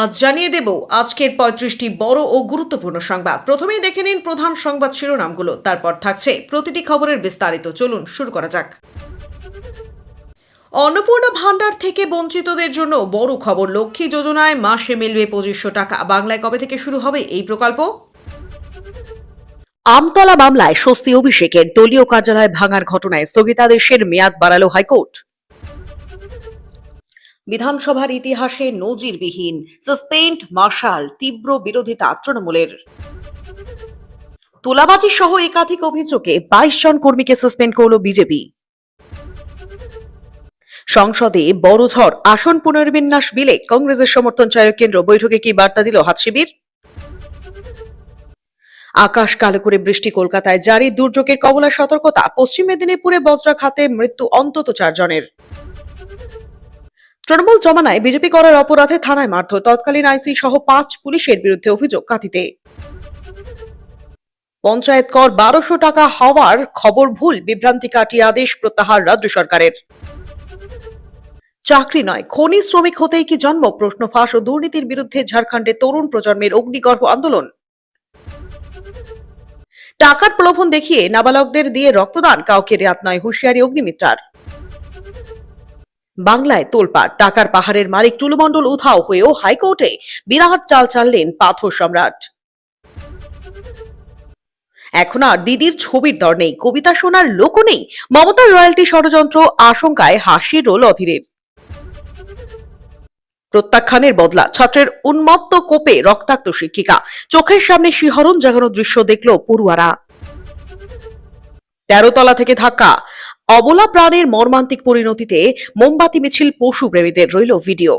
আজ জানিয়ে দেব আজকের ৩৫টি বড় ও গুরুত্বপূর্ণ সংবাদ। প্রথমেই দেখে নিন প্রধান সংবাদ শিরোনামগুলো, তারপর থাকছে প্রতিটি খবরের বিস্তারিত। চলুন শুরু করা যাক। অন্নপূর্ণা ভান্ডার থেকে বঞ্চিতদের জন্য বড় খবর। লক্ষ্মী যোজনায় মাসে মিলবে ২৫০০ টাকা। বাংলায় কবে থেকে শুরু হবে এই প্রকল্প? আমতলা মামলায় স্বস্তি অভিষেকের। দলীয় কার্যালয় ভাঙার ঘটনায় স্থগিতাদেশের মেয়াদ বাড়ালো হাইকোর্ট। বিধানসভার ইতিহাসে নজিরবিহীন সাসপেন্ড মার্শাল, তীব্র বিরোধিতা তৃণমূলের। তোলাবাজি সহ একাধিক অভিযোগে ২২ জন কর্মীকে সাসপেন্ড করল বিজেপি। সংসদে বড় ঝড়, আসন পুনর্বিন্যাস বিলে কংগ্রেসের সমর্থন চায় কেন্দ্র। বৈঠকে কি বার্তা দিল হাত শিবির? আকাশ কালো করে বৃষ্টি, কলকাতায় জারি দুর্যোগের কবলে সতর্কতা। পশ্চিম মেদিনীপুরে বজ্রাঘাতে মৃত্যু অন্তত ৪ জনের। তৃণমূল জমানায় বিজেপি করার অপরাধে থানায় মারধর, তৎকালীন আইসি সহ ৫ পুলিশের বিরুদ্ধে অভিযোগ কাঁথিতে। পঞ্চায়েত কর ১২০০ টাকা হওয়ার খবর ভুল, বিভ্রান্তি কাটিয়ে আদেশ প্রত্যাহার রাজ্য সরকারের। চাকরি নয়, খনি শ্রমিক হতেই কি জন্ম? প্রশ্ন ফাঁস ও দুর্নীতির বিরুদ্ধে ঝাড়খণ্ডে তরুণ প্রজন্মের অগ্নিগর্ভ আন্দোলন। টাকার প্রলোভন দেখিয়ে নাবালকদের দিয়ে রক্তদান, কাউকে রেয়াত নয়, হুঁশিয়ারি অগ্নিমিত্রার। বাংলায় তোলপাড়, টাকার পাহাড়ের মালিক টুলু মণ্ডল উধাও হয়েও হাইকোর্টে বিরাট চাল চাললেন পাথর সম্রাট। এখন আর দিদির ছবির দর নেই, কবিতা শোনার লোকও নেই। মমতার রয়্যালটি ষড়যন্ত্র, আশঙ্কায় হাসির রোল অধীরের। প্রত্যাখ্যানের বদলা, ছাত্রের উন্মত্ত কোপে রক্তাক্ত শিক্ষিকা। চোখের সামনে শিহরণ জাগানো দৃশ্য দেখল পড়ুয়ারা। ১৩ তলা থেকে ধাক্কা, অবলা প্রাণের মর্মান্তিক পরিণতিতে মোমবাতি মিছিল পশু প্রেমীদের, রইল ভিডিও।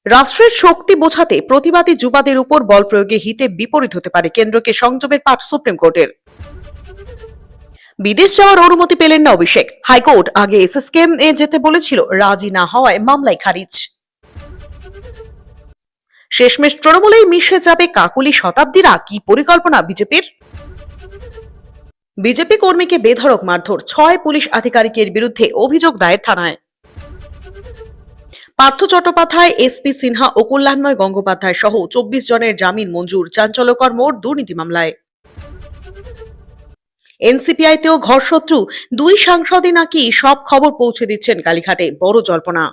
রাষ্ট্রের শক্তি বোঝাতে প্রতিবাদী যুবাদের উপর বল প্রয়োগে হিতে বিপরীত হতে পারে, কেন্দ্রকে সংযমের পাঠ সুপ্রিম কোর্টের। বিদেশ যাওয়ার অনুমতি পেলেন না অভিষেক। হাইকোর্ট আগে এসএসকেএম এ যেতে বলেছিল, রাজি না হওয়ায় মামলায় খারিজ। শেষমেশ তৃণমূলেই মিশে যাবে কাকলি শতাব্দীরা, কি পরিকল্পনা বিজেপির? বিজেপি কর্মীকে বেধড়ক মারধর, ৬ পুলিশ আধিকারিকের বিরুদ্ধে অভিযোগ দায়ের থানায়। পার্থ চট্টোপাধ্যায়, এসপি সিনহা ও কল্যাণময় গঙ্গোপাধ্যায় সহ ২৪ জনের জামিন মঞ্জুর চাঞ্চল্যকর মোড় দুর্নীতি মামলায়। এনসিপিআইতেও ঘরশত্রু, ২ সাংসদই নাকি সব খবর পৌঁছে দিচ্ছেন কালীঘাটে, বড় জল্পনা।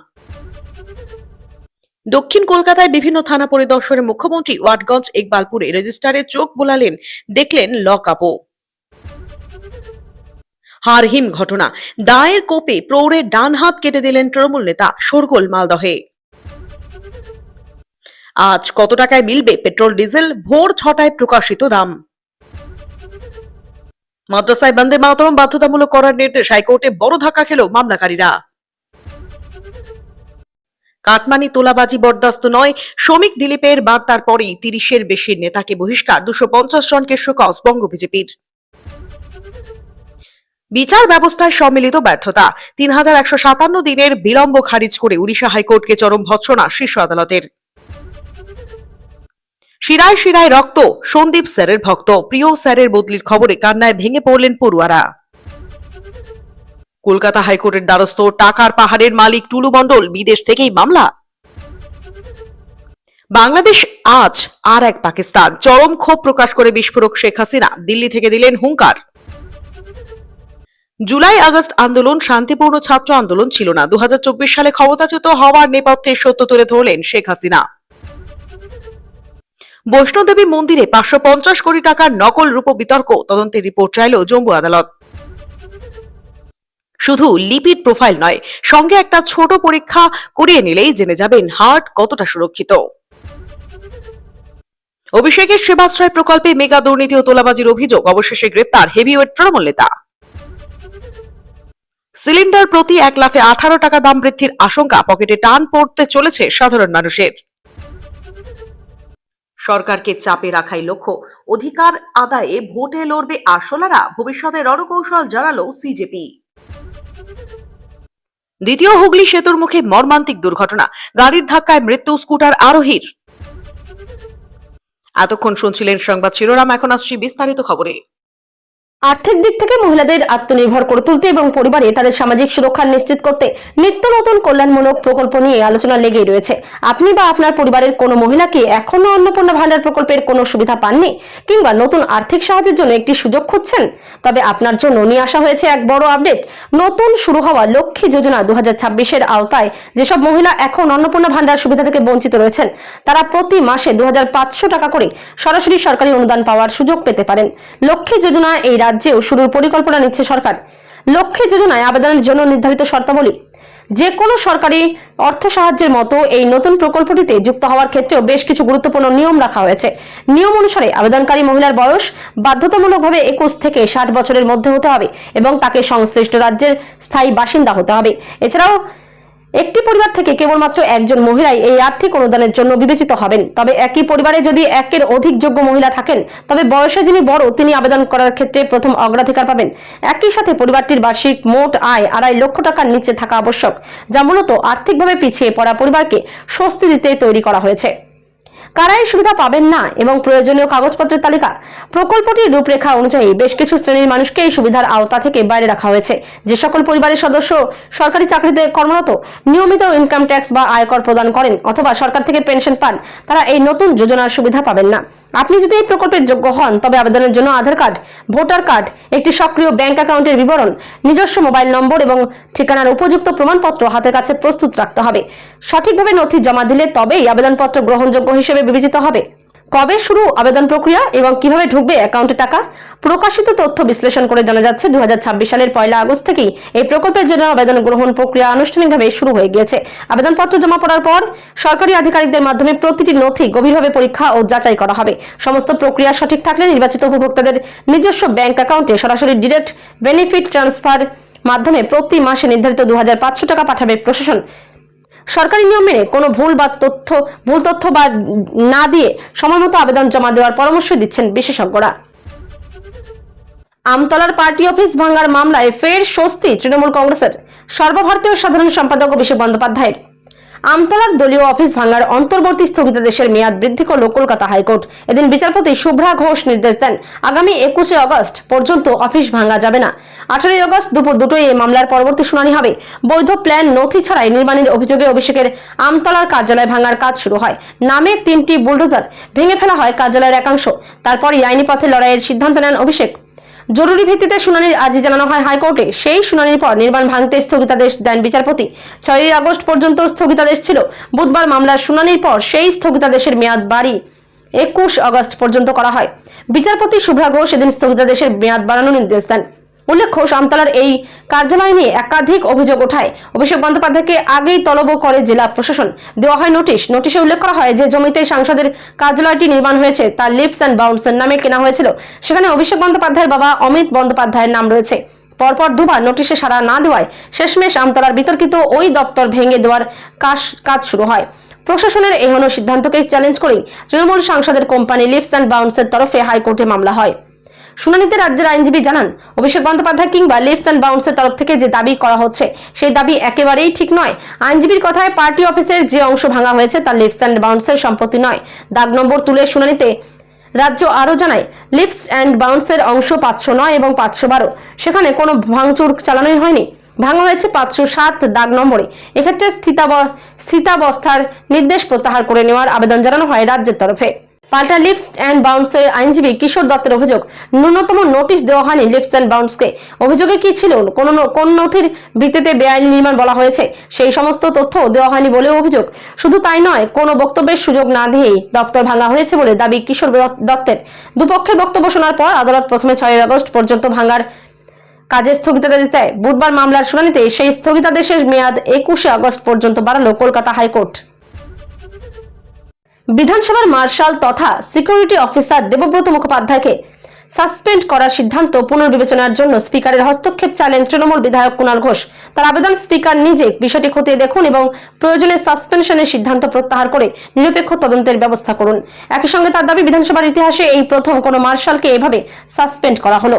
দক্ষিণ কলকাতায় বিভিন্ন থানা পরিদর্শনে মুখ্যমন্ত্রী ওয়াটগঞ্জ ইকবালপুরে রেজিস্ট্রারে চোখ বোলালেন, দেখলেন লক আপও। হারহিম ঘটনা, দায়ের কোপে প্রৌঢ়ের ডান হাত কেটে দিলেন তৃণমূল নেতা, শোরগোল মালদহে। আজ কত টাকায় মিলবে পেট্রোল ডিজেল? ভোর ৬টায় প্রকাশিত দাম। মাদ্রাসায় বন্দে মাতরম বাধ্যতামূলক করার নির্দেশ, হাইকোর্টে বড় ধাক্কা খেল মামলাকারীরা। কাটমানি তোলাবাজি বরদাস্ত নয়, শ্রমিক দিলীপের বার্তার পরেই ৩০-এর বেশি নেতাকে বহিষ্কার, ২৫০ জনকে শোকজ বঙ্গ বিজেপির। বিচার ব্যবস্থায় সম্মিলিত ব্যর্থতা, ৩১৫৭ দিনের বিলম্ব খারিজ করে উড়িষ্যা হাইকোর্টকে চরম ভৎসনা শীর্ষ আদালতের। শিরায় শিরায় রক্ত, সন্দীপ স্যারের ভক্ত, প্রিয় স্যারের বদলির খবরে কান্নায় ভেঙে পড়লেন পড়ুয়ারা। কলকাতা হাইকোর্টের দ্বারস্থ টাকার পাহাড়ের মালিক টুলু মণ্ডল, বিদেশ থেকেই মামলা। বাংলাদেশ আজ আর এক পাকিস্তান, চরম ক্ষোভ প্রকাশ করে বিস্ফোরক শেখ হাসিনা দিল্লি থেকে দিলেন হুঙ্কার। জুলাই আগস্ট আন্দোলন শান্তিপূর্ণ ছাত্র আন্দোলন ছিল না, ২০২৪ সালে ক্ষমতাচ্যুত হওয়ার নেপথ্যে সত্য তুলে ধরলেন শেখ হাসিনা। বৈষ্ণোদেবী মন্দিরে ৫৫০ কোটি টাকার নকল রূপ বিতর্ক, তদন্তের রিপোর্ট চাইল জম্মু আদালত। শুধু লিপিড প্রোফাইল নয়, সঙ্গে একটা ছোট পরীক্ষা করিয়ে নিলেই জেনে যাবেন হার্ট কতটা সুরক্ষিত। অভিষেকের সেবাশ্রয় প্রকল্পে মেগা দুর্নীতি ও তোলাবাজির অভিযোগ, অবশেষে গ্রেপ্তার হেভিওয়েট তৃণমূল নেতা। সিলিন্ডার প্রতি ১ লাফে ১৮ টাকা দাম বৃদ্ধির আশঙ্কা, পকেটে টান পড়তে চলেছে সাধারণ মানুষের। সরকারকে চাপে রাখাই লক্ষ্য, অধিকার আদায়ে ভোটে লড়বে আরশোলারা, ভবিষ্যতে রণকৌশল জানালো সিজেপি। দ্বিতীয় হুগলি সেতুর মুখে মর্মান্তিক দুর্ঘটনা, গাড়ির ধাক্কায় মৃত্যু স্কুটার আরোহীর। এতক্ষণ শুনছিলেন সংবাদ শিরোনাম, এখন আসছি বিস্তারিত খবরে। আর্থিক দিক থেকে মহিলাদের আত্মনির্ভর করে তুলতে এবং পরিবারে তাদের সামাজিক সুরক্ষা নিশ্চিত করতে নিত্য নতুন কল্যাণমূলক প্রকল্প নিয়ে আলোচনা লেগেই রয়েছে। আপনি বা আপনার পরিবারের কোনো মহিলা কি এখনো অন্নপূর্ণা ভান্ডার প্রকল্পের কোনো সুবিধা পাননি কিংবা নতুন আর্থিক সাহায্যের জন্য একটি সুযোগ খুঁজছেন? তবে আপনার জন্য নিয়ে আসা হয়েছে এক বড় আপডেট। নতুন শুরু হওয়া লক্ষ্মী যোজনা 2026-এর আওতায় যেসব মহিলা এখন অন্নপূর্ণা ভান্ডার সুবিধা থেকে বঞ্চিত রয়েছেন তারা প্রতি মাসে 2500 টাকা করে সরাসরি সরকারি অনুদান পাওয়ার সুযোগ পেতে পারেন। লক্ষ্মী যোজনা এই রাজ্যেও শুরুর পরিকল্পনা নিচ্ছে সরকার। লক্ষ্মী যোজনায় আবেদনের জন্য নির্ধারিত শর্তাবলী, যে কোনো সরকারি অর্থ সাহায্যের মতো এই নতুন প্রকল্পটিতে যুক্ত হওয়ার ক্ষেত্রেও বেশ কিছু গুরুত্বপূর্ণ নিয়ম রাখা হয়েছে। নিয়ম অনুসারে আবেদনকারী মহিলার বয়স বাধ্যতামূলকভাবে 21 থেকে 60 বছরের মধ্যে হতে হবে এবং তাকে সংশ্লিষ্ট রাজ্যের স্থায়ী বাসিন্দা হতে হবে। এছাড়াও একটি পরিবার থেকে কেবলমাত্র একজন মহিলাই এই আর্থিক অনুদানের জন্য বিবেচিত হবেন। তবে একই পরিবারে যদি একের অধিক যোগ্য মহিলা থাকেন তবে বয়সে যিনি বড় তিনি আবেদন করার ক্ষেত্রে প্রথম অগ্রাধিকার পাবেন। একই সাথে পরিবারটির বার্ষিক মোট আয় 2.5 লক্ষ টাকার নিচে থাকা আবশ্যক, যা মূলত আর্থিকভাবে পিছিয়ে পড়া পরিবারকে স্বস্তি দিতে তৈরি করা হয়েছে। কারা এই সুবিধা পাবেন না এবং প্রয়োজনীয় কাগজপত্রের তালিকা। প্রকল্পটির রূপরেখা অনুযায়ী বেশ কিছু শ্রেণীর মানুষকে এই সুবিধার আওতা থেকে বাইরে রাখা হয়েছে। যে সকল পরিবারের সদস্য সরকারি চাকরিতে কর্মরত, নিয়মিত ইনকাম ট্যাক্স বা আয়কর প্রদান করেন অথবা সরকার থেকে পেনশন পান, তারা এই নতুন যোজনার সুবিধা পাবেন না। আপনি যদি এই প্রকল্পের যোগ্য হন তবে আবেদনের জন্য আধার কার্ড, ভোটার কার্ড, একটি সক্রিয় ব্যাংক অ্যাকাউন্টের বিবরণ, নিজস্ব মোবাইল নম্বর এবং ঠিকানার উপযুক্ত প্রমাণপত্র হাতের কাছে প্রস্তুত রাখতে হবে। সঠিকভাবে নথি জমা দিলে তবেই আবেদনপত্র গ্রহণযোগ্য হিসেবে বিবেচিত হবে। কবে শুরু আবেদন প্রক্রিয়া এবং কিভাবে ঢুকবে অ্যাকাউন্টে টাকা? প্রকাশিত তথ্য বিশ্লেষণ করে জানা যাচ্ছে 2026 সালের 1 আগস্ট থেকেই এই প্রকল্পের জন্য আবেদন গ্রহণ প্রক্রিয়া আনুষ্ঠানিকভাবে শুরু হয়ে গিয়েছে। আবেদনপত্র জমা পড়ার পর সরকারি আধিকারিকদের মাধ্যমে প্রতিটি নথি গভীরভাবে পরীক্ষা ও যাচাই করা হবে। সমস্ত প্রক্রিয়া সঠিক থাকলে নির্বাচিত উপভোক্তাদের নিজস্ব ব্যাংক অ্যাকাউন্টে সরাসরি ডিরেক্ট বেনিফিট ট্রান্সফার মাধ্যমে প্রতি মাসে নির্ধারিত 2500 টাকা পাঠাবে প্রশাসন। সরকারি নিয়ম মেনে কোনো ভুল তথ্য বা না দিয়ে সময়মতো আবেদন জমা দেওয়ার পরামর্শ দিচ্ছেন বিশেষজ্ঞরা। আমতলার পার্টি অফিস ভাঙার মামলায় ফের স্বস্তি তৃণমূল কংগ্রেসের। সর্বভারতীয় সাধারণ সম্পাদক অভিষেক বন্দ্যোপাধ্যায়ের। আমতলার দলীয় অফিস ভাঙার অন্তর্বর্তী স্থগিতাদেশের মেয়াদ বৃদ্ধি করল কলকাতা হাইকোর্ট। এদিন বিচারপতি শুভ্রা ঘোষ নির্দেশ দেন আগামী 21 আগস্ট পর্যন্ত অফিস ভাঙা যাবে না। 18 আগস্ট দুপুর 2টায় এই মামলার পরবর্তী শুনানি হবে। বৈধ প্ল্যান নথি ছাড়াই নির্মাণের অভিযোগে অভিষেকের আমতলার কার্যালয় ভাঙার কাজ শুরু হয়। নামে 3টি বুলডোজার ভেঙে ফেলা হয় কার্যালয়ের একাংশ। তারপরই আইনি পথে লড়াইয়ের সিদ্ধান্ত নেন অভিষেক। জরুরি ভিত্তিতে শুনানির আর্জি জানানো হয় হাইকোর্টে। সেই শুনানির পর নির্মাণ ভাঙতে স্থগিতাদেশ দেন বিচারপতি। 6 আগস্ট পর্যন্ত স্থগিতাদেশ ছিল। বুধবার মামলার শুনানির পর সেই স্থগিতাদেশের মেয়াদ বাড়ি 21 আগস্ট পর্যন্ত করা হয়। বিচারপতি শুভ্রা ঘোষ এদিন স্থগিতাদেশের মেয়াদ বাড়ানোর নির্দেশ দেন। উল্লেখ্য, আমতলার এই কার্যালয় নিয়ে একাধিক অভিযোগ ওঠায় অভিষেক বন্দ্যোপাধ্যায়কে আগেই তলব করে জেলা প্রশাসন। দেওয়া হয় নোটিশে উল্লেখ করা হয় যে জমিতে সাংসদের কার্যালয়টি নির্মাণ হয়েছে তা লিপস অ্যান্ড বাউন্সের নামে কেনা হয়েছিল। সেখানে অভিষেক বন্দ্যোপাধ্যায়ের বাবা অমিত বন্দ্যোপাধ্যায়ের নাম রয়েছে। পরপর দুবার নোটিশে সাড়া না দেওয়ায় শেষমেশ আমতলার বিতর্কিত ওই দপ্তর ভেঙে দেওয়ার কাজ শুরু হয়। প্রশাসনের এহেন সিদ্ধান্তকে চ্যালেঞ্জ করেই তৃণমূল সাংসদের কোম্পানি লিপস অ্যান্ড বাউন্সের তরফে হাইকোর্টে মামলা হয়। শুনানিতে রাজ্যের আইনজীবী জানান অভিষেক বন্দ্যোপাধ্যায় কিংবা লিপস অ্যান্ড বাউন্সের তরফ থেকে যে দাবি করা হচ্ছে সেই দাবি একেবারেই ঠিক নয়। আইনজীবীর কথায় পার্টি অফিসের যে অংশ ভাঙা হয়েছে তা লিপস অ্যান্ড বাউন্সের সম্পত্তি নয়। দাগ নম্বর তুলে শুনানিতে রাজ্য আরো জানায় লিপস অ্যান্ড বাউন্সের অংশ 509 এবং 512, সেখানে কোনো ভাঙচুর চালানোই হয়নি। ভাঙা হয়েছে 507 দাগ নম্বরে। এক্ষেত্রে স্থিতাবস্থার নির্দেশ প্রত্যাহার করে নেওয়ার আবেদন জানানো হয় রাজ্যের তরফে। পাল্টা লিপস অ্যান্ড বাউন্সের আইনজীবী কিশোর দত্তের অভিযোগ, ন্যূনতম নোটিশ দেওয়া হয়নি লিপস অ্যান্ড বাউন্সকে। অভিযোগে কি ছিল, কোন নথির ভিত্তিতে বেআইনি নির্মাণ বলা হয়েছে সেই সমস্ত তথ্য দেওয়া হয়নি বলেও অভিযোগ। শুধু তাই নয়, কোনো বক্তব্যের সুযোগ না দিয়েই দপ্তর ভাঙা হয়েছে বলে দাবি কিশোর দত্তের। দুপক্ষের বক্তব্য শোনার পর আদালত প্রথমে 6 আগস্ট পর্যন্ত ভাঙার কাজে স্থগিতাদেশ দেয়। বুধবার মামলার শুনানিতে সেই স্থগিতাদেশের মেয়াদ 21 আগস্ট পর্যন্ত বাড়ালো কলকাতা হাইকোর্ট। বিধানসভার মার্শাল তথা সিকিউরিটি অফিসার দেবব্রত মুখোপাধ্যায়কে সাসপেন্ড করার সিদ্ধান্ত পুনর্বিবেচনার জন্য স্পিকারের হস্তক্ষেপ চাইলেন তৃণমূল বিধায়ক কুণাল ঘোষ। তার আবেদন স্পিকার নিজে বিষয়টি খতিয়ে দেখুন এবং প্রয়োজনে সাসপেনশনের সিদ্ধান্ত প্রত্যাহার করে নিরপেক্ষ তদন্তের ব্যবস্থা করুন। একই সঙ্গে তার দাবি বিধানসভার ইতিহাসে এই প্রথম কোনো মার্শালকে এভাবে সাসপেন্ড করা হলো।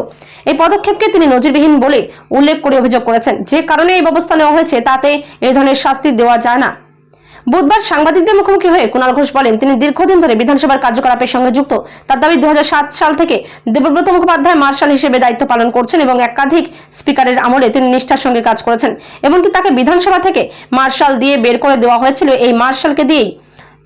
এই পদক্ষেপকে তিনি নজিরবিহীন বলে উল্লেখ করে অভিযোগ করেছেন, যে কারণে এই ব্যবস্থা নেওয়া হয়েছে তাতে এই ধরনের শাস্তি দেওয়া যায় না। বুধবার সাংবাদিকদের মুখোমুখি হয়ে কুণাল ঘোষ বলেন, তিনি দীর্ঘদিন ধরে বিধানসভার কার্যকলাপের সঙ্গে যুক্ত। তার দাবি 2007 সাল থেকে দেবব্রত মুখোপাধ্যায় মার্শাল হিসেবে দায়িত্ব পালন করছেন এবং একাধিক স্পিকারের আমলে তিনি নিষ্ঠার সঙ্গে কাজ করেছেন। এমনকি তাকে বিধানসভা থেকে মার্শাল দিয়ে বের করে দেওয়া হয়েছিল এই মার্শালকে দিয়েই।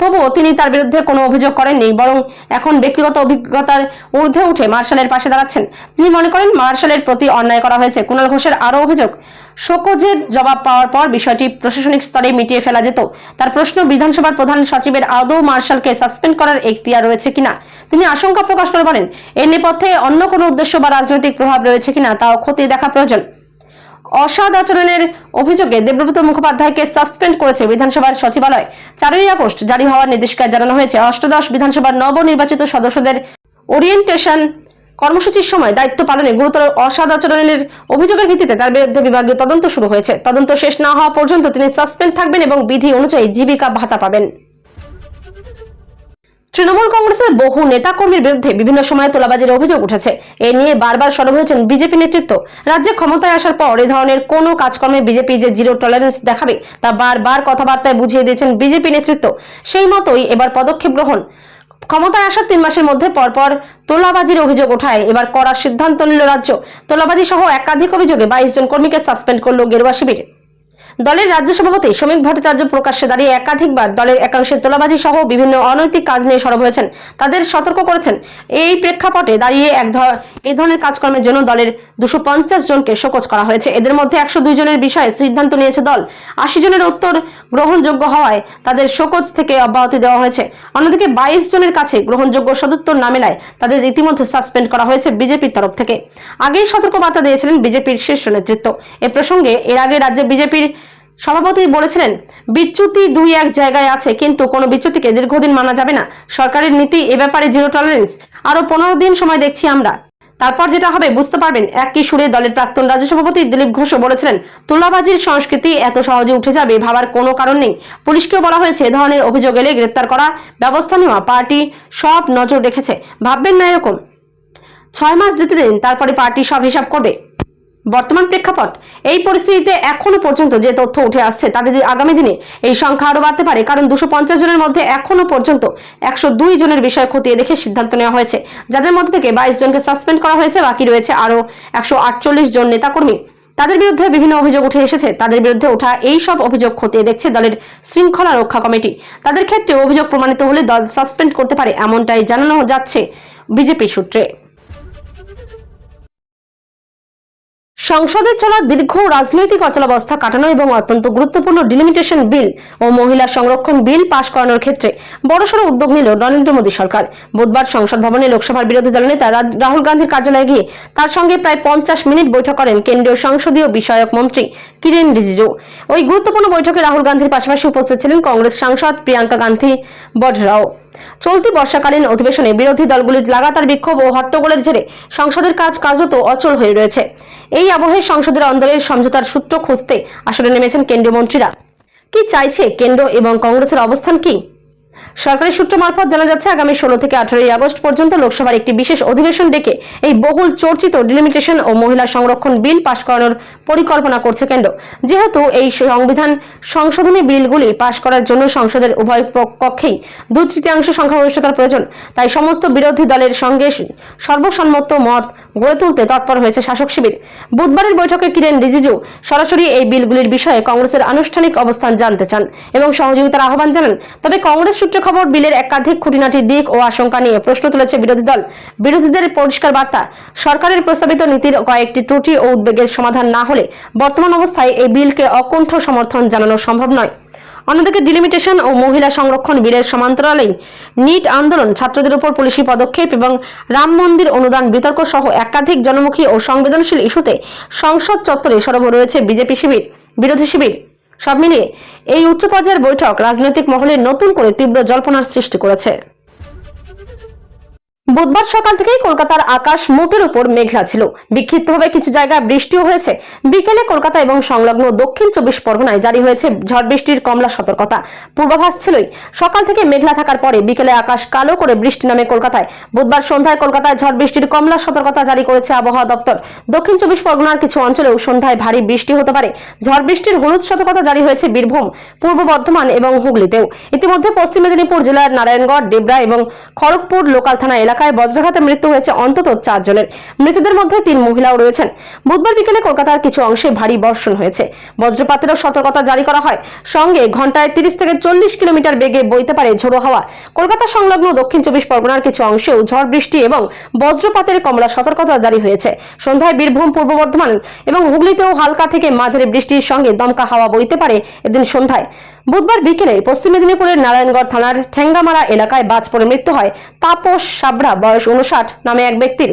তবুও তিনি তার বিরুদ্ধে কোনো অভিযোগ করেননি, বরং এখন ব্যক্তিগত অভিজ্ঞতার ঊর্ধ্বে উঠে মার্শালের পাশে দাঁড়াচ্ছেন। তিনি মনে করেন মার্শালের প্রতি অন্যায় করা হয়েছে। কুণাল ঘোষের আরও অভিযোগ, শোকজের জবাব পাওয়ার পর বিষয়টি প্রশাসনিক স্তরে মিটিয়ে ফেলা যেত। তার প্রশ্ন, বিধানসভার প্রধান সচিবের আদৌ মার্শালকে সাসপেন্ড করার এখতিয়ার রয়েছে কিনা। তিনি আশঙ্কা প্রকাশ করে বলেন, এর নেপথ্যে অন্য কোনো উদ্দেশ্য বা রাজনৈতিক প্রভাব রয়েছে কিনা তাও খতিয়ে দেখা প্রয়োজন। অসৎ আচরণের অভিযোগে দেবব্রত মুখোপাধ্যায়কে সাসপেন্ড করেছে বিধানসভার সচিবালয়। 4ই আগস্ট জারি হওয়ার নির্দেশিকায় জানানো হয়েছে, অষ্টাদশ বিধানসভার নবনির্বাচিত সদস্যদের ওরিয়েন্টেশন কর্মসূচির সময় দায়িত্ব পালনে গুরুতর অসৎ আচরণের অভিযোগের ভিত্তিতে তার বিরুদ্ধে বিভাগীয় তদন্ত শুরু হয়েছে। তদন্ত শেষ না হওয়া পর্যন্ত তিনি সাসপেন্ড থাকবেন এবং বিধি অনুযায়ী জীবিকা ভাতা পাবেন। তৃণমূল কংগ্রেসের বহু নেতাকর্মীর বিরুদ্ধে বিভিন্ন সময়ে তোলাবাজির অভিযোগ উঠেছে। এ নিয়ে বারবার সরব হয়েছেন বিজেপি নেতৃত্ব। রাজ্যে ক্ষমতায় আসার পর এ ধরনের কোনো কাজকর্মে বিজেপি যে জিরো টলারেন্স দেখাবে তা বারবার কথাবার্তায় বুঝিয়ে দিয়েছেন বিজেপি নেতৃত্ব। সেই মতোই এবার পদক্ষেপ গ্রহণ। ক্ষমতায় আসার 3 মাসের মধ্যে পরপর তোলাবাজির অভিযোগ ওঠায় এবার করার সিদ্ধান্ত নিল রাজ্য। তোলাবাজি সহ একাধিক অভিযোগে 22 জন কর্মীকে সাসপেন্ড করল গেরুয়া শিবির। দলের রাজ্য সভাপতি শ্রমিক ভট্টাচার্য প্রকাশ্যে দাঁড়িয়ে একাধিকবার দলের একাংশের তোলাবাজি সহ বিভিন্ন অনৈতিক কাজ নিয়ে সরব হয়েছেন। তাদের সতর্ক করেছেন। এই প্রেক্ষাপটে দাঁড়িয়ে এই ধরনের কাজকর্মের জন্য দলের 250 জনকে শোকজ করা হয়েছে। এদের মধ্যে 102 জনের বিষয়ে সিদ্ধান্ত নিয়েছে দল। 80 জনের উত্তর গ্রহণযোগ্য হওয়ায় তাদের শোকজ থেকে অব্যাহতি দেওয়া হয়েছে। অন্যদিকে 22 জনের কাছে গ্রহণযোগ্য সদুত্তর না মেলায় তাদের ইতিমধ্যে সাসপেন্ড করা হয়েছে বিজেপির তরফ থেকে। আগেই সতর্কবার্তা দিয়েছিলেন বিজেপির শীর্ষ নেতৃত্ব। এ প্রসঙ্গে এর আগে রাজ্যে বিজেপির সভাপতি বলেছিলেন, বিচ্যুতি 2-1 জায়গায় আছে, কিন্তু কোনো বিচ্যুতিকে দীর্ঘদিন মানা যাবে না। সরকারের নীতি এ ব্যাপারে জিরো টলারেন্স। আরো 15 দিন সময় দেখছি আমরা, তারপর যেটা হবে বুঝতে পারবেন। একই সুরে দলের প্রাক্তন রাজ্য সভাপতি দিলীপ ঘোষও বলেছিলেন, তোলাবাজির সংস্কৃতি এত সহজে উঠে যাবে ভাবার কোনো কারণ নেই। পুলিশকেও বলা হয়েছে এ ধরনের অভিযোগ এলে গ্রেপ্তার করা, ব্যবস্থা নেওয়া। পার্টি সব নজর রেখেছে, ভাববেন না এরকম। 6 মাস যেতে দিন, তারপরে পার্টি সব হিসাব করবে। বর্তমান প্রেক্ষাপট, এই পরিস্থিতিতে এখনো পর্যন্ত যে তথ্য উঠে আসছে তাতে আগামী দিনে এই সংখ্যা আরো বাড়তে পারে। কারণ 250 জনের মধ্যে এখনো পর্যন্ত 102 জনের বিষয় খতিয়ে দেখে সিদ্ধান্ত নেওয়া হয়েছে, যাদের মধ্যে থেকে 22 জনকে সাসপেন্ড করা হয়েছে। বাকি রয়েছে আরো 148 জন নেতাকর্মী। তাদের বিরুদ্ধে বিভিন্ন অভিযোগ উঠে এসেছে। তাদের বিরুদ্ধে ওঠা এই সব অভিযোগ খতিয়ে দেখছে দলের শৃঙ্খলা রক্ষা কমিটি। তাদের ক্ষেত্রে অভিযোগ প্রমাণিত হলে দল সাসপেন্ড করতে পারে, এমনটাই জানানো যাচ্ছে বিজেপি সূত্রে। সংসদে চলা দীর্ঘ রাজনৈতিক অচলাবস্থা কাটানো এবং অত্যন্ত গুরুত্বপূর্ণ ডিলিমিটেশন বিল ও মহিলা সংরক্ষণ বিল পাশ করানোর ক্ষেত্রে বড়সড় উদ্যোগ নিল নরেন্দ্র মোদী সরকার। বুধবার সংসদ ভবনে লোকসভার বিরোধী দলনেতা রাহুল গান্ধীর কার্যালয়ে গিয়ে তার সঙ্গে প্রায় 50 মিনিট বৈঠক করেন কেন্দ্রীয় সংসদীয় বিষয়ক মন্ত্রী কিরেন রিজিজু। ওই গুরুত্বপূর্ণ বৈঠকে রাহুল গান্ধীর পাশাপাশি উপস্থিত ছিলেন কংগ্রেস সাংসদ প্রিয়াঙ্কা গান্ধী বঢ়রাও। চলতি বর্ষাকালীন অধিবেশনে বিরোধী দলগুলির লাগাতার বিক্ষোভ ও হট্টগোলের জেরে সংসদের কাজ কার্যত অচল হয়ে রয়েছে। এই আবহে সংসদের অন্দরের সমঝোতার সূত্র খুঁজতে আসলে নেমেছেন কেন্দ্রীয় মন্ত্রীরা। কি চাইছে কেন্দ্র এবং কংগ্রেসের অবস্থান কি? সরকারি সূত্র মারফত জানা যাচ্ছে, আগামী 16 থেকে 18 আগস্ট পর্যন্ত লোকসভার একটি বিশেষ অধিবেশন ডেকে এই বহুল চর্চিত ডিলিমিটেশন ও মহিলা সংরক্ষণ বিল পাশ করানোর পরিকল্পনা করছে কেন্দ্র। যেহেতু এই সংবিধান সংশোধনী বিলগুলি পাশ করার জন্য সংসদের উভয় কক্ষেই 2/3 সংখ্যাগরিষ্ঠতার প্রয়োজন, তাই সমস্ত বিরোধী দলের সঙ্গে সর্বসম্মত মত গড়ে তুলতে তৎপর হয়েছে শাসক শিবির। বুধবারের বৈঠকে কিরেন রিজিজু সরাসরি এই বিলগুলির বিষয়ে কংগ্রেসের আনুষ্ঠানিক অবস্থান জানতে চান এবং সহযোগিতার আহ্বান জানান। তবে কংগ্রেস সূত্রে খবর, বিলের একাধিক খুঁটিনাটি দিক ও আশঙ্কা নিয়ে প্রশ্ন তুলেছে বিরোধী দল। বিরোধীদের পরিষ্কার বার্তা, সরকারের প্রস্তাবিত নীতির কয়েকটি ত্রুটি ও উদ্বেগের সমাধান না হলে বর্তমান অবস্থায় এই বিলকে অকুণ্ঠ সমর্থন জানানো সম্ভব নয়। অন্যদিকে ডিলিমিটেশন ও মহিলা সংরক্ষণ বিলের সমান্তরালেই নিট আন্দোলন, ছাত্রদের উপর পুলিশি পদক্ষেপ এবং রাম মন্দির অনুদান বিতর্ক সহ একাধিক জনমুখী ও সংবেদনশীল ইস্যুতে সংসদ চত্বরে সরব রয়েছে বিজেপি শিবির, বিরোধী শিবির। সব মিলিয়ে এই উচ্চ পর্যায়ের বৈঠক রাজনৈতিক মহলে নতুন করে তীব্র জল্পনার সৃষ্টি করেছে। বুধবার সকাল থেকেই কলকাতার আকাশ মোটের উপর মেঘলা ছিল। বিক্ষিপ্তভাবে কিছু জায়গায় বৃষ্টিও হয়েছে। বিকেলে কলকাতা এবং সংলগ্ন দক্ষিণ 24 পরগনায় জারি হয়েছে ঝড় বৃষ্টির কমলা সতর্কতা। পূর্বাভাস ছিলই। সকাল থেকে মেঘলা থাকার পরে বিকেলে আকাশ কালো করে বৃষ্টি নামে কলকাতায়। বুধবার সন্ধ্যায় কলকাতায় ঝড় বৃষ্টির কমলা সতর্কতা জারি করেছে আবহাওয়া দপ্তর। দক্ষিণ 24 পরগনার কিছু অঞ্চলেও সন্ধ্যায় ভারী বৃষ্টি হতে পারে। ঝড় বৃষ্টির হলুদ সতর্কতা জারি হয়েছে বীরভূম, পূর্ব বর্ধমান এবং হুগলিতেও। ইতিমধ্যে পশ্চিম মেদিনীপুর জেলার নারায়ণগড়, ডেবরা এবং খড়গপুর লোকাল থানা এলাকায় বজ্রাঘাতে মৃত্যু হয়েছে অন্তত 4 জনের। মৃতদের মধ্যে 3 মহিলাও রয়েছেন। বুধবার বিকেলে কলকাতার কিছু অংশে ভারী বর্ষণ হয়েছে। বজ্রপাতেরও সতর্কতা জারি করা হয়। সঙ্গে ঘন্টায় 30 থেকে 40 কিলোমিটার বেগে বইতে পারে ঝোড়ো হাওয়া। কলকাতা সংলগ্ন দক্ষিণ 24 পরগনার কিছু অংশেও ঝড় বৃষ্টি এবং বজ্রপাতের কমলা সতর্কতা জারি হয়েছে। সন্ধ্যায় বীরভূম, পূর্ব বর্ধমান এবং হুগলিতেও হালকা থেকে মাঝারি বৃষ্টির সঙ্গে দমকা হাওয়া বইতে পারে এদিন সন্ধ্যায়। বুধবার বিকেলে পশ্চিম মেদিনীপুরের নারায়ণগড় থানার ঠেঙ্গামারা এলাকায় বাজ পড়ে মৃত্যু হয় তাপস সাবরা, বয়স 59 নামে এক ব্যক্তির।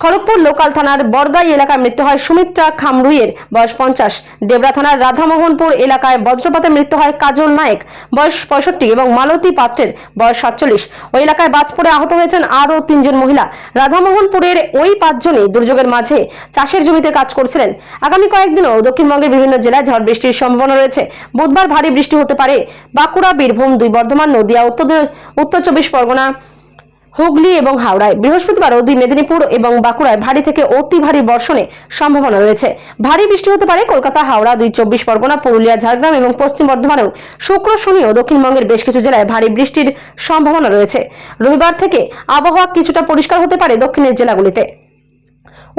খড়গপুর লোকাল থানার বরগাই এলাকায় মৃত্যু হয় সুমিত্রা খামরুইয়ের, বয়স 50। ডেবরা থানার রাধামোহনপুর এলাকায় বজ্রপাতে মৃত্যু হয় কাজল নায়েক, বয়স 65 এবং মালতী পাত্রের, বয়স 47। ওই এলাকায় বাজ পড়ে আহত হয়েছেন আরও 3 জন মহিলা। রাধামোহনপুরের ওই 5 জনই দুর্যোগের মাঝে চাষের জমিতে কাজ করছিলেন। আগামী কয়েকদিনও দক্ষিণবঙ্গের বিভিন্ন জেলায় ঝড় বৃষ্টির সম্ভাবনা রয়েছে। বুধবার ভারী বৃষ্টি হতে পারে বাঁকুড়া, বীরভূম, 2 বর্ধমান, নদিয়া, উত্তর 24 পরগনা, হুগলি এবং হাওড়ায়। বৃহস্পতিবারও 2 মেদিনীপুর এবং বাঁকুড়ায় ভারী থেকে অতি ভারী বর্ষণের সম্ভাবনা রয়েছে। ভারী বৃষ্টি হতে পারে কলকাতা, হাওড়া, 2 24 পরগনা, পুরুলিয়া, ঝাড়গ্রাম এবং পশ্চিম বর্ধমানেও। শুক্র, শনিও দক্ষিণবঙ্গের বেশ কিছু জেলায় ভারী বৃষ্টির সম্ভাবনা রয়েছে। রবিবার থেকে আবহাওয়া কিছুটা পরিষ্কার হতে পারে দক্ষিণের জেলাগুলিতে।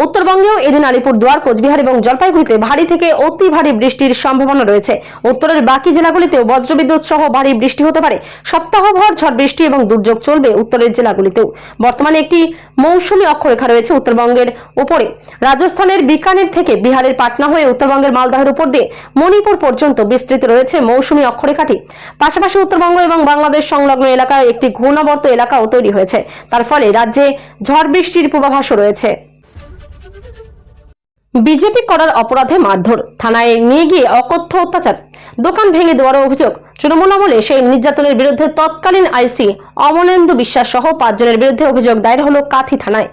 উত্তরবঙ্গেও এদিন আলিপুরদুয়ার, কোচবিহার এবং জলপাইগুড়িতে ভারী থেকে অতি ভারী বৃষ্টির সম্ভাবনা রয়েছে। উত্তরের বাকি জেলাগুলিতেও বজ্রবিদ্যুৎ সহ ভারী বৃষ্টি হতে পারে। সপ্তাহভর ঝড় বৃষ্টি এবং দুর্যোগ চলবে উত্তরের জেলাগুলিতেও। বর্তমানে একটি মৌসুমী অক্ষরেখা রয়েছে উত্তরবঙ্গের উপরে। রাজস্থানের বিকানের থেকে বিহারের পাটনা হয়ে উত্তরবঙ্গের মালদহের উপর দিয়ে মণিপুর পর্যন্ত বিস্তৃত রয়েছে মৌসুমী অক্ষরেখাটি। পাশাপাশি উত্তরবঙ্গ এবং বাংলাদেশ সংলগ্ন এলাকায় একটি ঘূর্ণাবর্ত এলাকাও তৈরি হয়েছে। তার ফলে রাজ্যে ঝড় বৃষ্টির পূর্বাভাসও রয়েছে। বিজেপি করার অপরাধে মারধর, থানায় নিয়ে গিয়ে অকথ্য অত্যাচার, দোকান ভেঙে দেওয়ার অভিযোগ। তৃণমূল আমলে সেই নির্যাতনের বিরুদ্ধে তৎকালীন আইসি অমলেন্দু বিশ্বাস সহ 5 জনের বিরুদ্ধে অভিযোগ দায়ের হলো কাথি থানায়।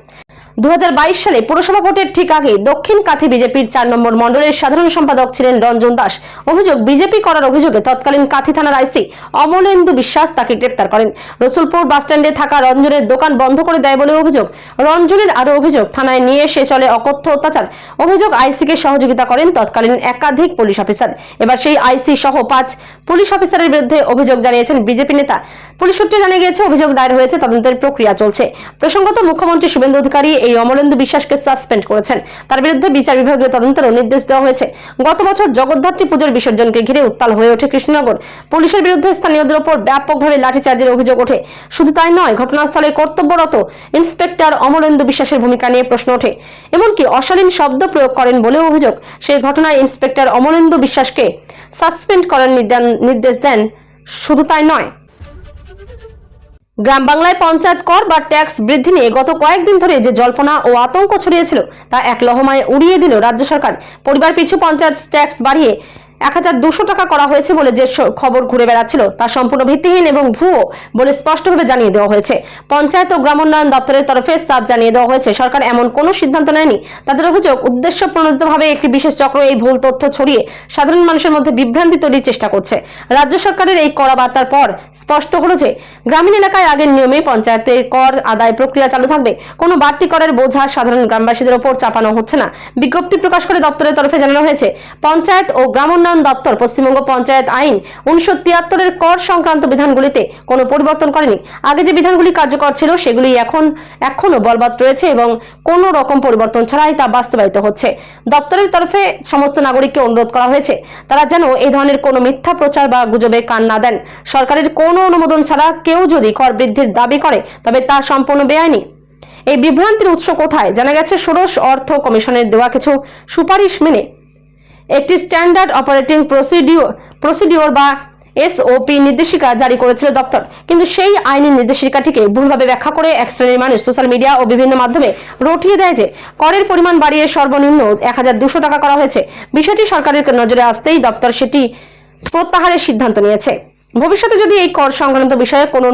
2022 সালে পুরসভা ভোটের ঠিক আগে দক্ষিণ কাথি বিজেপির 4 নম্বর মণ্ডলের সাধারণ সম্পাদক ছিলেন রঞ্জন দাস। অভিযোগ, বিজেপি করার অভিযোগে তৎকালীন কাথি থানার আইসি অমলেন্দু বিশ্বাস তাকে গ্রেপ্তার করেন। রসুলপুর বাসস্ট্যান্ডে থাকা রঞ্জনের দোকান বন্ধ করে দেয় বলে অভিযোগ। রঞ্জনের আরও অভিযোগ, থানায় নিয়ে এসে চলে অকথ্য অত্যাচার। অভিযোগ, আইসিকে সহযোগিতা করেন তৎকালীন একাধিক পুলিশ অফিসার। এবার সেই আইসি সহ 5 পুলিশ অফিসারের বিরুদ্ধে অভিযোগ জানিয়েছেন বিজেপি নেতা। পুলিশ সূত্রে জানা গিয়েছে অভিযোগ দায়ের হয়েছে, তদন্তের প্রক্রিয়া চলছে। প্রসঙ্গত, মুখ্যমন্ত্রী শুভেন্দু অধিকারী এই অমলেন্দু বিশ্বাসকে সাসপেন্ড করেছেন। তার বিরুদ্ধে বিচার বিভাগীয় তদন্তেরও নির্দেশ দেওয়া হয়েছে। গত বছর জগদ্ধাত্রী পুজোর বিসর্জনকে ঘিরে উত্তাল হয়ে ওঠে কৃষ্ণনগর। পুলিশের বিরুদ্ধে স্থানীয়দের ওপর ব্যাপকভাবে লাঠিচার্জের অভিযোগ ওঠে। শুধু তাই নয়, ঘটনাস্থলে কর্তব্যরত ইন্সপেক্টর অমলেন্দু বিশ্বাসের ভূমিকা নিয়ে প্রশ্ন ওঠে। এমনকি অশালীন শব্দ প্রয়োগ করেন বলেও অভিযোগ। সেই ঘটনায় ইন্সপেক্টর অমলেন্দু বিশ্বাসকে সাসপেন্ড করার নির্দেশ দেন। শুধু তাই নয়, গ্রাম বাংলায় পঞ্চায়েত কর বা ট্যাক্স বৃদ্ধি নিয়ে গত কয়েকদিন ধরে যে জল্পনা ও আতঙ্ক ছড়িয়েছিল তা এক লহমায় উড়িয়ে দিল রাজ্য সরকার। পরিবার পিছু পঞ্চায়েত ট্যাক্স বাড়িয়ে 1200 টাকা করা হয়েছে বলে যে খবর ঘুরে বেড়াচ্ছিল তা সম্পূর্ণ ভিত্তিহীন এবং ভুয়ো বলে স্পষ্টভাবে জানিয়ে দেওয়া হয়েছে। পঞ্চায়েত ও গ্রামোন্নয়ন দপ্তরের তরফে সাফ জানিয়ে দেওয়া হয়েছে, সরকার এমন কোনো সিদ্ধান্ত নেয়নি। তাদের অভিযোগ, উদ্দেশ্য প্রণোদিতভাবে একটি বিশেষ চক্র এই ভুল তথ্য ছড়িয়ে সাধারণ মানুষের মধ্যে বিভ্রান্তি তৈরির চেষ্টা করছে। রাজ্য সরকারের এই কড়া বার্তার পর স্পষ্ট হলো যে গ্রামীণ এলাকায় আগের নিয়মে পঞ্চায়েতে কর আদায় প্রক্রিয়া চালু থাকবে। কোনো বাড়তি করের বোঝা সাধারণ গ্রামবাসীদের ওপর চাপানো হচ্ছে না। বিজ্ঞপ্তি প্রকাশ করে দপ্তরের তরফে জানানো হয়েছে, পঞ্চায়েত ও গ্রামোন্নয়ন দপ্তর পশ্চিমবঙ্গ পঞ্চায়েত আইন 1973 কর সংক্রান্ত বিধানগুলিতে কোনো পরিবর্তন করেনি। আগে যে বিধানগুলি কার্যকর ছিল সেগুলি এখনো বলবৎ রয়েছে এবং কোনো রকম পরিবর্তন ছাড়াই তা বাস্তবায়িত হচ্ছে। দপ্তরের তরফে সমস্ত নাগরিককে অনুরোধ করা হয়েছে তারা যেন এই ধরনের কোনো মিথ্যা প্রচার বা গুজবে কান না দেন। সরকারের কোনো অনুমোদন ছাড়া কেউ যদি কর বৃদ্ধির দাবি করে তবে তা সম্পূর্ণ বেআইনি। এই বিভ্রান্তির উৎস কোথায়? জানা গেছে, ষোড়শ অর্থ কমিশনের দেওয়া কিছু সুপারিশ মেনে একটি স্ট্যান্ডার্ড অপারেটিং প্রসিডিওর বা SOP নির্দেশিকা জারি করেছিল দপ্তর। কিন্তু সেই আইনি নির্দেশিকাটিকে ভুলভাবে ব্যাখ্যা করে এক শ্রেণীর মানুষ সোশ্যাল মিডিয়া ও বিভিন্ন মাধ্যমে রটিয়ে দেয় যে করের পরিমাণ বাড়িয়ে সর্বনিম্ন 1200 টাকা করা হয়েছে। বিষয়টি সরকারের নজরে আসতেই দপ্তর সেটি প্রত্যাহারের সিদ্ধান্ত নিয়েছে। ভবিষ্যতে যদি এই কর সংক্রান্ত বিষয়ে কোনো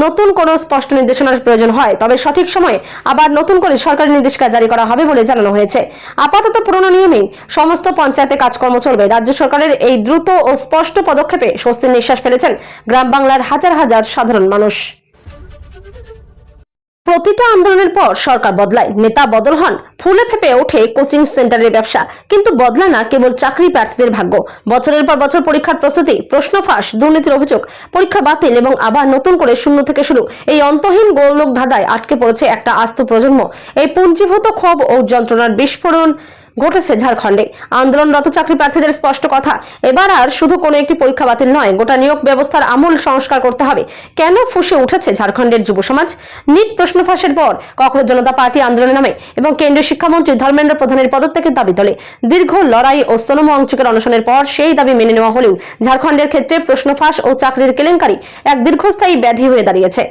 নতুন কোনো স্পষ্ট নির্দেশনার প্রয়োজন হয় তবে সঠিক সময়ে আবার নতুন করে সরকারি নির্দেশিকা জারি করা হবে বলে জানানো হয়েছে। আপাতত পুরনো নিয়মেই সমস্ত পঞ্চায়েতে কাজকর্ম চলবে। রাজ্য সরকারের এই দ্রুত ও স্পষ্ট পদক্ষেপে স্বস্তির নিঃশ্বাস ফেলেছেন গ্রাম বাংলার হাজার হাজার সাধারণ মানুষ। প্রতিটা আন্দোলনের পর সরকার বদলায়, নেতা বদল হন, ফুলে ফেপে ওঠে কোচিং সেন্টারের ব্যবসা, কিন্তু বদলায় না কেবল চাকরি প্রার্থীদের ভাগ্য। বছরের পর বছর পরীক্ষার প্রস্তুতি, প্রশ্ন ফাঁস, দুর্নীতির অভিযোগ, পরীক্ষা বাতিল এবং আবার নতুন করে শূন্য থেকে শুরু, এই অন্তহীন গোলক ধাঁধায় আটকে পড়েছে একটা আস্ত প্রজন্ম। এই পুঞ্জীভূত ক্ষোভ ও যন্ত্রণার বিস্ফোরণ ঘটেছে ঝাড়খণ্ডে। আন্দোলনরত চাকরি প্রার্থীদের স্পষ্ট কথা, এবার আর শুধু কোনো একটি পরীক্ষা বাতিল নয়, গোটা নিয়োগ ব্যবস্থার আমূল সংস্কার করতে হবে। কেন ফুঁসে উঠেছে ঝাড়খণ্ডের যুব সমাজ? নিট প্রশ্ন ফাঁসের পর ককরোচ জনতা পার্টি আন্দোলনের নামে এবং কেন্দ্রীয় শিক্ষামন্ত্রী ধর্মেন্দ্র প্রধানের পদত্যাগের দাবি তোলে। দীর্ঘ লড়াই ও সোনম ওয়াংচুকের অনশনের পর সেই দাবি মেনে নেওয়া হলেও ঝাড়খণ্ডের ক্ষেত্রে প্রশ্ন ফাঁস ও চাকরির কেলেঙ্কারি এক দীর্ঘস্থায়ী ব্যাধি হয়ে দাঁড়িয়েছে।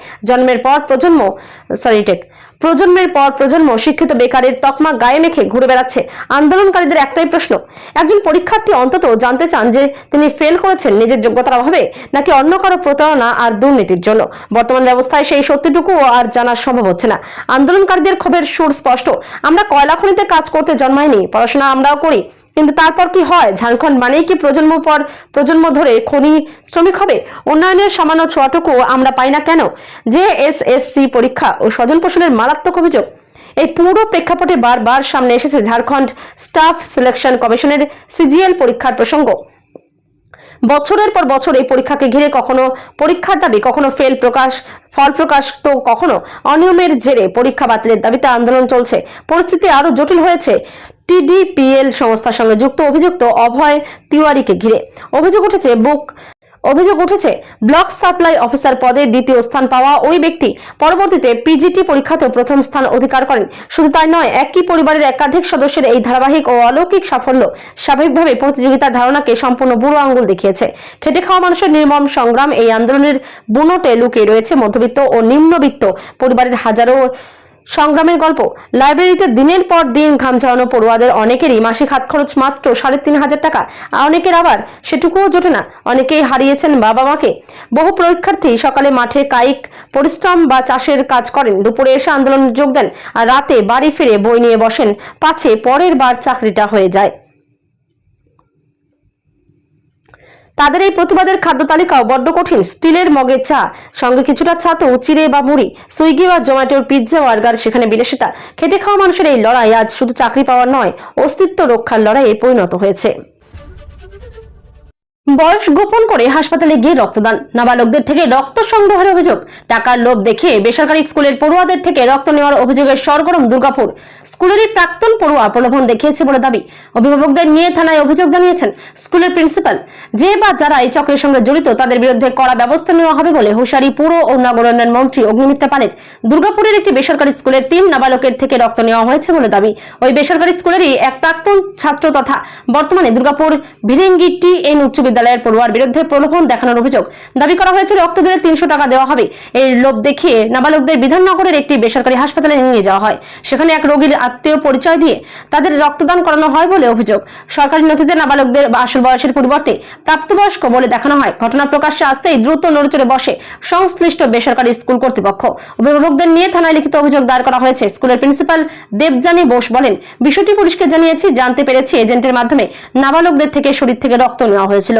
প্রজন্মের পর প্রজন্ম শিক্ষিত বেকারের তকমা গায়ে মেখে ঘুরে বেড়াচ্ছে। আন্দোলনকারীদের একটাই প্রশ্ন, একজন পরীক্ষার্থী অন্তত জানতে চান যে তিনি ফেল করেছেন নিজের যোগ্যতার অভাবে নাকি অন্য কারো প্রতারণা আর দুর্নীতির জন্য। বর্তমান ব্যবস্থায় সেই সত্যিটুকু আর জানা সম্ভব হচ্ছে না। আন্দোলনকারীদের ক্ষোভের সুর স্পষ্ট, আমরা কয়লা খনিতে কাজ করতে জন্মাইনি, পড়াশোনা আমরাও করি, কিন্তু তারপর কি হয়? ঝাড়খণ্ড মানেই কি প্রজন্ম পর প্রজন্ম ধরে খনি শ্রমিক হবে? উন্নয়নের সামান্য ছোঁয়াটুকু আমরা পাই না কেন? JSSC পরীক্ষা ও স্বজন পোষণের মারাত্মক অভিযোগ, এই পুরো প্রেক্ষাপটে বারবার সামনে এসেছে ঝাড়খণ্ড স্টাফ সিলেকশন কমিশনের CGL পরীক্ষার প্রসঙ্গ। বছরের পর বছর এই পরীক্ষাকে ঘিরে কখনো পরীক্ষার দাবি, কখনো ফল প্রকাশ, তো কখনো অনিয়মের জেরে পরীক্ষা বাতিলের দাবিতে আন্দোলন চলছে। পরিস্থিতি আরো জটিল হয়েছে TDPL সংস্থার সঙ্গে যুক্ত অভিযুক্ত অভয় তিওয়ারিকে ঘিরে। অভিযোগ উঠেছে ব্লক সাপ্লাই অফিসার পদে দ্বিতীয় স্থান পাওয়া ওই ব্যক্তি পরবর্তীতে PGT পরীক্ষাতেও প্রথম স্থান অধিকার করেন। শুধু তাই নয়, একই পরিবারের একাধিক সদস্যের এই ধারাবাহিক ও অলৌকিক সাফল্য স্বাভাবিকভাবে প্রতিযোগিতার ধারণাকে সম্পূর্ণ বুড়ো আঙ্গুল দেখিয়েছে। খেটে খাওয়া মানুষের নির্মম সংগ্রাম, এই আন্দোলনের বুনোটে লুকিয়ে রয়েছে মধ্যবিত্ত ও নিম্নবিত্ত পরিবারের হাজারো সংগ্রামের গল্প। লাইব্রেরিতে দিনের পর দিন ঘাম ঝরানো পড়ুয়াদের অনেকেরই মাসিক হাত খরচ মাত্র 3,500 টাকা, অনেকের আবার সেটুকুও জোটে না। অনেকেই হারিয়েছেন বাবা মাকে। বহু পরীক্ষার্থী সকালে মাঠে কায়িক পরিশ্রম বা চাষের কাজ করেন, দুপুরে এসে আন্দোলনে যোগ দেন, আর রাতে বাড়ি ফিরে বই নিয়ে বসেন, পাছে পরের বার চাকরিটা হয়ে যায়। তাদের এই প্রতিবাদের খাদ্য তালিকাও বড্ড কঠিন। স্টিলের মগে চা, সঙ্গে কিছুটা ছাতু, চিড়ে বা মুড়ি, সুইগি বা জোম্যাটোর পিৎজা বার্গার, সেখানে বিলাসিতা। খেটে খাওয়া মানুষের এই লড়াই আজ শুধু চাকরি পাওয়ার নয়, অস্তিত্ব রক্ষার লড়াইয়ে পরিণত হয়েছে। বয়স গোপন করে হাসপাতালে গিয়ে রক্তদান, নাবালকদের থেকে রক্ত সংগ্রহের অভিযোগ, টাকার লোভ দেখিয়ে বেসরকারি স্কুলের পড়ুয়াদের থেকে রক্ত নেওয়ার অভিযোগের সরগরম দুর্গাপুর। স্কুলেরই প্রাক্তন পড়ুয়া প্রলোভন দেখিয়েছে বলে দাবি। অভিভাবকদের নিয়ে থানায় অভিযোগ জানিয়েছেন স্কুলের প্রিন্সিপাল। যে বা যারা এই চক্রের সঙ্গে জড়িত তাদের বিরুদ্ধে কড়া ব্যবস্থা নেওয়া হবে বলে হুঁশিয়ারি পুর ও নগর উন্নয়ন মন্ত্রী অগ্নিমিত্রা পালের। দুর্গাপুরের একটি বেসরকারি স্কুলের 3 নাবালকের থেকে রক্ত নেওয়া হয়েছে বলে দাবি। ওই বেসরকারি স্কুলেরই এক প্রাক্তন ছাত্র তথা বর্তমানে দুর্গাপুর ভিরেঙ্গি TN উচ্চ বিদ্যালয়ের পড়ুয়ার বিরুদ্ধে প্রলোভন দেখানোর অভিযোগ। দাবি করা হয়েছে রক্ত দিলে 300 টাকা দেওয়া হবে। এই লোভ দেখিয়ে নাবালকদের বিধাননগরের একটি বেসরকারি হাসপাতালে নিয়ে যাওয়া হয়। সেখানে এক রোগীর আত্মীয় পরিচয় দিয়ে তাদের রক্তদান করানো হয় বলে অভিযোগ। সরকারি নথিতে নাবালকদের আসল বয়সের পরিবর্তে প্রাপ্তবয়স্ক বলে দেখানো হয়। ঘটনা প্রকাশ্যে আসতেই দ্রুত নড়েচড়ে বসে সংশ্লিষ্ট বেসরকারি স্কুল কর্তৃপক্ষ। অভিভাবকদের নিয়ে থানায় লিখিত অভিযোগ দায়ের করা হয়েছে। স্কুলের প্রিন্সিপাল দেবযানী বোস বলেন, বিষয়টি পুলিশকে জানিয়েছি, জানতে পেরেছি এজেন্টের মাধ্যমে নাবালকদের থেকে শরীর থেকে রক্ত নেওয়া হয়েছিল।